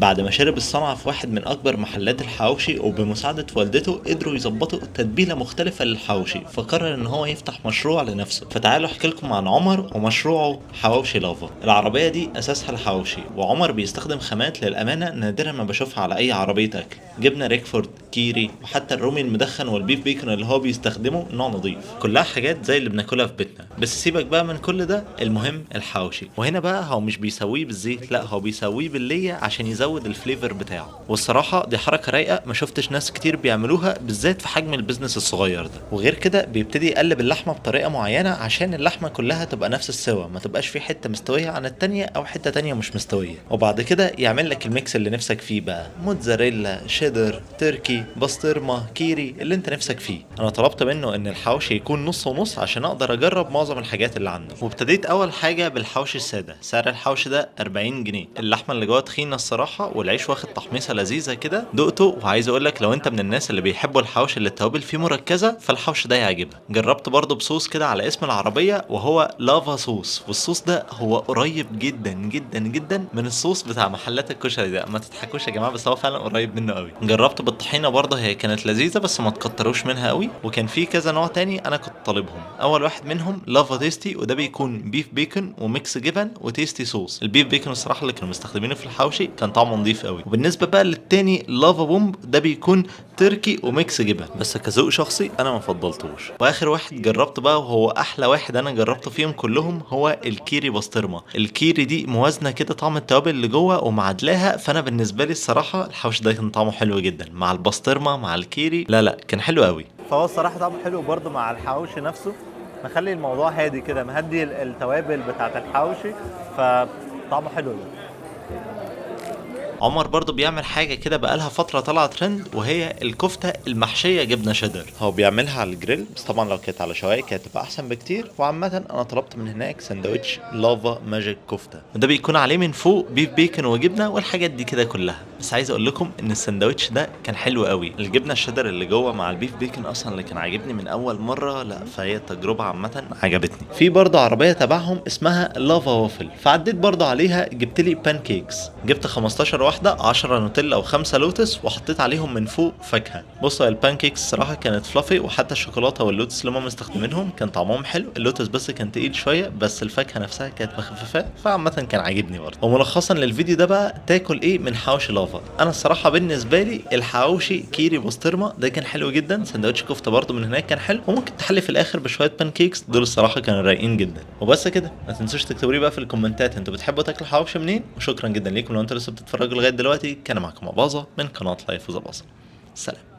بعد ما شرب الصنعة في واحد من اكبر محلات الحواوشي وبمساعدة والدته قدروا يظبطوا تتبيلة مختلفة للحواوشي، فقرر ان هو يفتح مشروع لنفسه. فتعالوا احكي لكم عن عمر ومشروعه حواوشي لافا. العربية دي اساسها الحواوشي، وعمر بيستخدم خامات للامانة نادرا ما بشوفها على اي عربية اكل. جبنة ريكفورد، كيري، وحتى الرومي المدخن والبيف بيكون اللي هو بيستخدمه نوع نظيف، كلها حاجات زي اللي بناكلها في بيتنا. بس سيبك بقى من كل ده، المهم الحواوشي. وهنا بقى هو مش بيسويه بالزيت، لا هو بيسويه بالليه عشان يزود الفليفر بتاعه. والصراحة دي حركة رايقة ما شفتش ناس كتير بيعملوها، بالذات في حجم البيزنس الصغير ده. وغير كده بيبتدي يقلب اللحمة بطريقة معينة عشان اللحمة كلها تبقى نفس السوا، ما تبقاش في حتة مستوية عن التانية او حتة تانية مش مستوية. وبعد كده يعمل لك الميكس اللي نفسك فيه بقى، موتزاريلا، شيدر، تركي، بسطرمة، كيري، اللي انت نفسك فيه. انا طلبت منه ان الحواوشي يكون نص ونص عشان اقدر اجرب معظم الحاجات اللي عنده. وابتديت اول حاجة بالحواوشي السادة. سعر الحواوشي ده 40 جنيه. اللحمة اللي جوه تخينة الصراحة، والعيش واخد تحميصة لذيذة كده. دقته وعايز اقول لك لو انت من الناس اللي بيحبوا الحواوشي اللي التوابل فيه مركزة، فالحواوشي ده يعجبك. جربت برضه بصوص كده على اسم العربية وهو لافا صوص، والصوص ده هو قريب جدا جدا جدا من الصوص بتاع محلات الكشري ده. ما تضحكوش يا جماعة، بس هو فعلا قريب منه قوي. جربت بالطحينة برضه، هي كانت لذيذة بس ما تكتروش منها قوي. وكان في كذا نوع تاني انا كنت طالبهم. اول واحد منهم لافا تيستي، وده بيكون بيف بيكون وميكس جبن وتيستي صوص. البيف بيكون الصراحه اللي كانوا مستخدمينه في الحوشي كان طعمه نظيف قوي. وبالنسبه بقى للتاني لافا بومب، ده بيكون تركي وميكس جبن، بس كذوق شخصي انا ما فضلتوش. واخر واحد جربت بقى وهو احلى واحد انا جربته فيهم كلهم، هو الكيري بسطرمه. الكيري دي موازنه كده طعم التوابل اللي جوه ومعادلاها. فانا بالنسبه لي الصراحه الحوش ده كان طعمه حلو جدا مع البسطرمه مع الكيري، لا كان حلو قوي. فهو الصراحه طعمه حلو برضه مع الحواوشي نفسه، مخلي الموضوع هادي كده، مهدي التوابل بتاعت الحواوشي، فطعمه حلو ده. عمر برضو بيعمل حاجة كده بقالها فترة طالعة ترند، وهي الكفتة المحشية جبنة شيدر. هو بيعملها على الجريل، بس طبعا لو كانت على شوايه كانت تبقى أحسن بكتير. وعامة أنا طلبت من هناك سندوتش لافا ماجيك كفتة، وده بيكون عليه من فوق بيف بيكن وجبنة والحاجات دي كده كلها. بس عايز أقول لكم إن السندوتش ده كان حلو قوي. الجبنة الشيدر اللي جوه مع البيف بيكن أصلا اللي كان عاجبني من أول مرة، لا فهي التجربة عامة عجبتني. في برضه عربية تبعهم اسمها لافا وافل، فعديت برضه عليها، جبت لي بان كيكس. جبت 15 واحدة، 10 نوتيلا و5 لوتس، وحطيت عليهم من فوق فاكهه. بصوا البان كيكس صراحه كانت فلافي، وحتى الشوكولاته واللوتس اللي هم مستخدمينهم كان طعمهم حلو. اللوتس بس كان تقيل شويه، بس الفاكهه نفسها كانت مخففه، فعامه كان عاجبني برضه. وملخصا للفيديو ده بقى، تاكل ايه من حواوشي لافا؟ انا الصراحه بالنسبه لي الحواوشي كيري بسطرمه ده كان حلو جدا. سندوتش كفته برضه من هناك كان حلو، وممكن تحلي في الاخر بشويه بان كيكس، دول الصراحه كانوا رايقين جدا. وبس كده، ما تنسوش تكتبوا لي بقى في الكومنتات انتوا بتحبوا تاكلوا حواوشي منين. وشكرا جدا ليكم لو انتوا لسه بتتفرجوا لغايه دلوقتي. كان معاكم اباظه من قناه لايف وزباظه. سلام.